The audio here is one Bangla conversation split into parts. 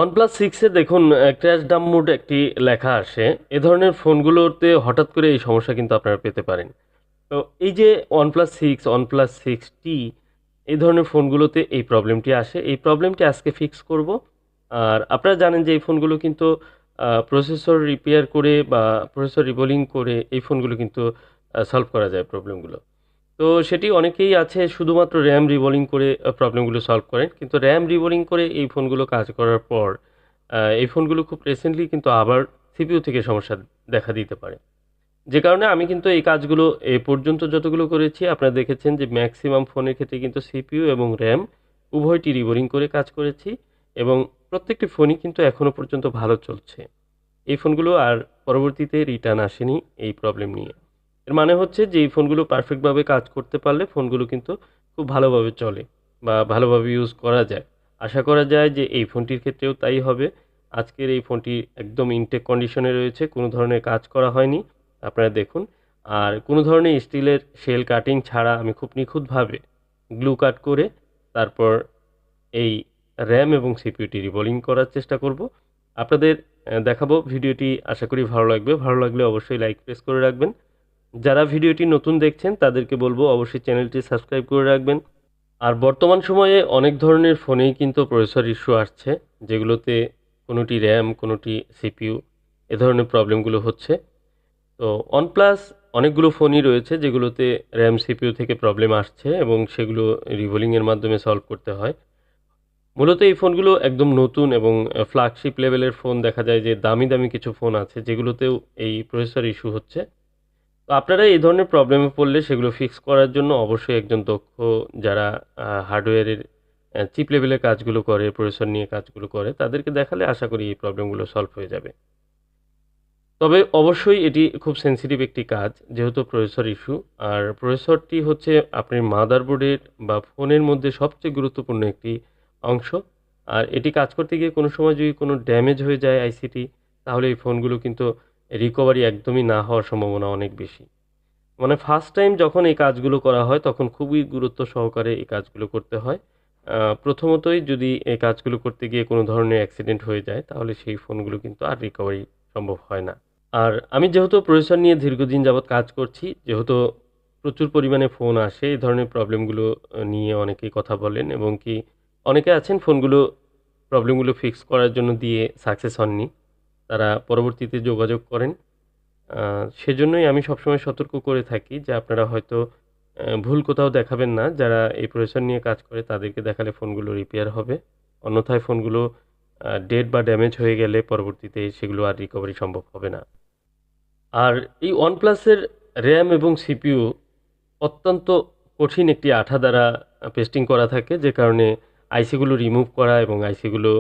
OnePlus 6 এ দেখুন ক্র্যাশ ডাম্প মোড একটি লেখা আসে। এ ধরনের ফোনগুলোতে হঠাৎ করে এই সমস্যা কিন্তু আপনারা পেতে পারেন। তো এই যে OnePlus 6, OnePlus 6T এই ধরনের ফোনগুলোতে এই প্রবলেমটি আসে। এই প্রবলেমটি আজকে ফিক্স করব। আর আপনারা জানেন যে এই ফোনগুলো কিন্তু প্রসেসর রিপেয়ার করে বা প্রসেসর রিবোলিং করে এই ফোনগুলো কিন্তু সলভ করা যায় প্রবলেমগুলো। তো সেটি অনেকেই আছে শুধুমাত্র RAM রিবোলিং করে প্রবলেমগুলো সলভ করেন। কিন্তু RAM রিবোলিং করে এই ফোনগুলো কাজ করার পর এই ফোনগুলো খুব রিসেন্টলি কিন্তু আবার CPU থেকে সমস্যা দেখা দিতে পারে। যে কারণে আমি কিন্তু এই কাজগুলো এ পর্যন্ত যতগুলো করেছি আপনারা দেখেছেন যে ম্যাক্সিমাম ফোনের ক্ষেত্রে কিন্তু CPU এবং RAM উভয়টি রিবোলিং করে কাজ করেছি এবং প্রত্যেকটি ফোনই কিন্তু এখনো পর্যন্ত ভালো চলছে। এই ফোনগুলো আর পরবর্তীতে রিটার্ন আসেনি এই প্রবলেম নিয়ে। এর মানে হচ্ছে যে এই ফোনগুলো পারফেক্টভাবে কাজ করতে পারলে ফোনগুলো কিন্তু খুব ভালোভাবে চলে বা ভালোভাবে ইউজ করা যায়। আশা করা যায় যে এই ফোনটির ক্ষেত্রেও তাই হবে। আজকের এই ফোনটি একদম ইনটেক কন্ডিশনে রয়েছে, কোনো ধরনের কাজ করা হয়নি। আপনারা দেখুন। আর কোনো ধরনের স্টিলের শেল কাটিং ছাড়া আমি খুব নিখুঁতভাবে গ্লু কাট করে তারপর এই RAM এবং সিপিইউটি রিবোলিং করার চেষ্টা করব। আপনাদের দেখাবো। ভিডিওটি আশা করি ভালো লাগবে। ভালো লাগলে অবশ্যই লাইক প্রেস করে রাখবেন। যারা ভিডিওটি নতুন দেখছেন তাদেরকে বলবো অবশ্যই চ্যানেলটি সাবস্ক্রাইব করে রাখবেন। আর বর্তমান সময়ে অনেক ধরনের ফোনেই কিন্তু প্রসেসর ইস্যু আসছে, যেগুলোতে কোনোটি RAM, কোনোটি CPU এ ধরনের প্রবলেমগুলো হচ্ছে। তো OnePlus অনেকগুলো ফোনই রয়েছে যেগুলোতে RAM, CPU থেকে প্রবলেম আসছে এবং সেগুলো রিবোলিংয়ের মাধ্যমে সলভ করতে হয়। মূলত এই ফোনগুলো একদম নতুন এবং ফ্ল্যাগশিপ লেভেলের ফোন। দেখা যায় যে দামি, দামি কিছু ফোন আছে যেগুলোতেও এই প্রসেসর ইস্যু হচ্ছে। তো আপনারা এই ধরনের প্রবলেমে পড়লে সেগুলো ফিক্স করার জন্য অবশ্যই একজন দক্ষ যারা হার্ডওয়্যারের চিপ লেভেলের কাজগুলো করে, প্রসেসর নিয়ে কাজগুলো করে তাদেরকে দেখালে আশা করি এই প্রবলেমগুলো সলভ হয়ে যাবে। তবে অবশ্যই এটি খুব সেনসিটিভ একটি কাজ যেহেতু প্রসেসর ইস্যু। আর প্রসেসরটি হচ্ছে আপনার মাদারবোর্ডের বা ফোনের মধ্যে সবচেয়ে গুরুত্বপূর্ণ একটি অংশ। আর এটি কাজ করতে গিয়ে কোনো সময় যদি কোনো ড্যামেজ হয়ে যায় আইসিটি, তাহলে এই ফোনগুলো কিন্তু রিকভারি একদমই না হওয়ার সম্ভাবনা অনেক বেশি। মানে ফার্স্ট টাইম যখন এই কাজগুলো করা হয় তখন খুবই গুরুত্ব সহকারে এই কাজগুলো করতে হয়। প্রথমতই যদি এই কাজগুলো করতে গিয়ে কোনো ধরনের অ্যাক্সিডেন্ট হয়ে যায় তাহলে সেই ফোনগুলো কিন্তু আর রিকভারি সম্ভব হয় না। আর আমি যেহেতু প্রসেসর নিয়ে দীর্ঘদিন যাবৎ কাজ করছি, যেহেতু প্রচুর পরিমাণে ফোন আসে এই ধরনের প্রবলেমগুলো নিয়ে অনেকেই কথা বলেন এবং কি অনেকে আছেন ফোনগুলো প্রবলেমগুলো ফিক্স করার জন্য দিয়ে সাকসেস হননি। তারা পরবর্তীতে যোগাযোগ করেন। সেজন্যই আমি সবসময় সতর্ক করে থাকি যে আপনারা হয়তো ভুল কোথাও দেখাবেন না। যারা এই প্রসেসর নিয়ে কাজ করে তাদেরকে দেখালে ফোনগুলো রিপেয়ার হবে। অন্যথায় ফোনগুলো ডেড বা ড্যামেজ হয়ে গেলে পরবর্তীতে সেগুলো আর রিকভারি সম্ভব হবে না। আর এই OnePlus এর RAM এবং CPU অত্যন্ত কঠিন একটি আঠা দ্বারা পেস্টিং করা থাকে, যে কারণে আইসিগুলো রিমুভ করা এবং আইসিগুলো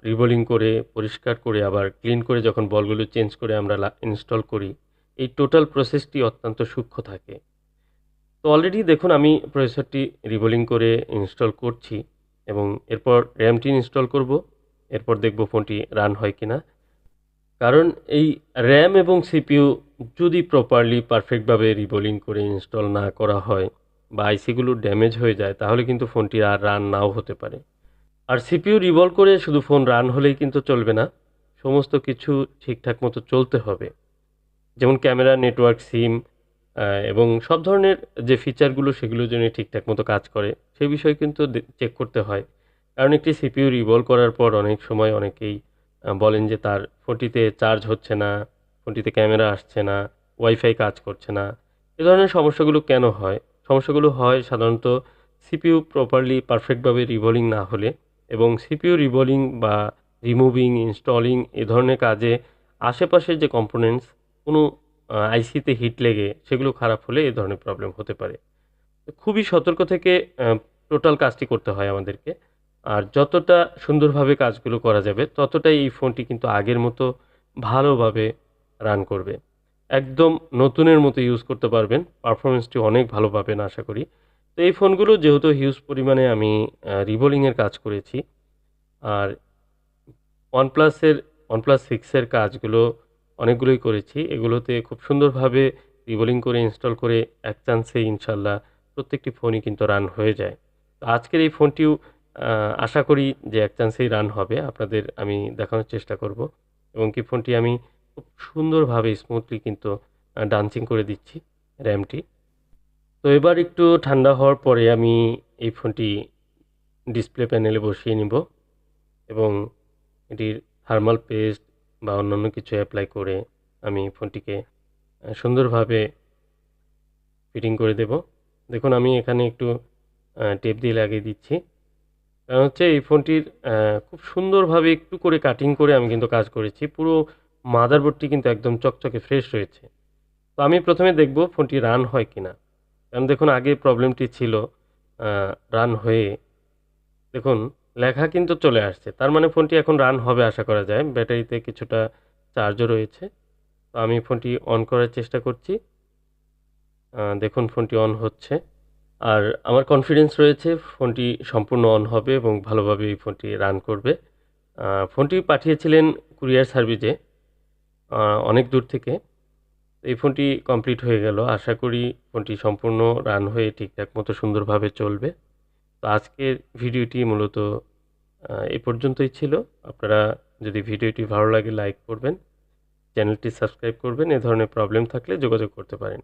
রিবোলিং করে, পরিষ্কার করে আবার ক্লিন করে যখন বলগুলো চেঞ্জ করে আমরা ইনস্টল করি, এই টোটাল প্রসেসটি অত্যন্ত সূক্ষ্ম থাকে। তো অলরেডি দেখুন আমি প্রসেসরটি রিবোলিং করে ইনস্টল করছি এবং এরপর র্যামটি ইনস্টল করব। এরপর দেখব ফোনটি রান হয় কিনা। কারণ এই RAM এবং CPU যদি প্রপারলি পারফেক্টভাবে রিবোলিং করে ইনস্টল না করা হয় বা আইসিগুলো ড্যামেজ হয়ে যায় তাহলে কিন্তু ফোনটি আর রান নাও হতে পারে। আর CPU রিভল করে শুধু ফোন রান হলেই কিন্তু চলবে না। সমস্ত কিছু ঠিকঠাক মতো চলতে হবে। যেমন ক্যামেরা, নেটওয়ার্ক, সিম এবং সব ধরনের যে ফিচারগুলো সেগুলো যেন ঠিকঠাক মতো কাজ করে সেই বিষয় কিন্তু চেক করতে হয়। কারণ একটি CPU রিভল করার পর অনেক সময় অনেকেই বলেন যে তার ফোনটিতে চার্জ হচ্ছে না, ফোনটিতে ক্যামেরা আসছে না, ওয়াইফাই কাজ করছে না। এ ধরনের সমস্যাগুলো কেন হয়? সমস্যাগুলো হয় সাধারণত CPU প্রপারলি পারফেক্টভাবে রিভলিং না হলে এবং CPU রিভলিং বা রিমুভিং, ইনস্টলিং এ ধরনের কাজে আশেপাশের যে কম্পোনেন্টস কোনো আইসিতে হিট লেগে সেগুলো খারাপ হলে এ ধরনের প্রবলেম হতে পারে। তো খুবই সতর্ক থেকে টোটাল কাজটি করতে হয় আমাদেরকে। আর যতটা সুন্দরভাবে কাজগুলো করা যাবে ততটাই এই ফোনটি কিন্তু আগের মতো ভালোভাবে রান করবে। একদম নতুনের মতো ইউজ করতে পারবেন। পারফরম্যান্সটি অনেক ভালো পাবেন আশা করি। তো এই ফোনগুলো যেহেতু হিউজ পরিমাণে আমি রিবোলিংয়ের কাজ করেছি। আর OnePlus 6 এর কাজগুলো অনেকগুলোই করেছি। এগুলোতে খুব সুন্দরভাবে রিবোলিং করে ইনস্টল করে এক চান্সেই ইনশাআল্লাহ প্রত্যেকটি ফোনই কিন্তু রান হয়ে যায়। তো আজকের এই ফোনটিও আশা করি যে এক চান্সেই রান হবে। আপনাদের আমি দেখানোর চেষ্টা করব এবং কি ফোনটি আমি খুব সুন্দরভাবে স্মুথলি কিন্তু ডান্সিং করে দিচ্ছি র্যামটি। তো এবার একটু ঠান্ডা হওয়ার পরে আমি এই ফোনটি ডিসপ্লে প্যানেলে বসিয়ে নিব এবং এটির থার্মাল পেস্ট বা অন্যান্য কিছু অ্যাপ্লাই করে আমি ফোনটিকে সুন্দরভাবে ফিটিং করে দেব। দেখুন আমি এখানে একটু টেপ দিয়ে লাগিয়ে দিচ্ছি। কারণ হচ্ছে এই ফোনটির খুব সুন্দরভাবে একটু করে কাটিং করে আমি কিন্তু কাজ করেছি। পুরো মাদারবোর্ডটি কিন্তু একদম চকচকে ফ্রেশ রয়েছে। তো আমি প্রথমে দেখব ফোনটি রান হয় কিনা। কারণ দেখুন আগে প্রবলেমটি ছিল রান হয়ে দেখুন লেখা কিন্তু চলে আসছে। তার মানে ফোনটি এখন রান হবে আশা করা যায়। ব্যাটারিতে কিছুটা চার্জও রয়েছে। তো আমি ফোনটি অন করার চেষ্টা করছি। দেখুন ফোনটি অন হচ্ছে। আর আমার কনফিডেন্স রয়েছে ফোনটি সম্পূর্ণ অন হবে এবং ভালোভাবে এই ফোনটি রান করবে। ফোনটি পাঠিয়েছিলেন কুরিয়ার সার্ভিসে অনেক দূর থেকে। এই ফোনটি কমপ্লিট হয়ে গেল। আশা করি ফোনটি সম্পূর্ণ রান হয়ে ঠিকঠাক মতো সুন্দরভাবে চলবে। তো আজকের ভিডিওটি মূলত এ পর্যন্তই ছিল। আপনারা যদি ভিডিওটি ভালো লাগে লাইক করবেন, চ্যানেলটি সাবস্ক্রাইব করবেন। এ ধরনের প্রবলেম থাকলে যোগাযোগ করতে পারেন।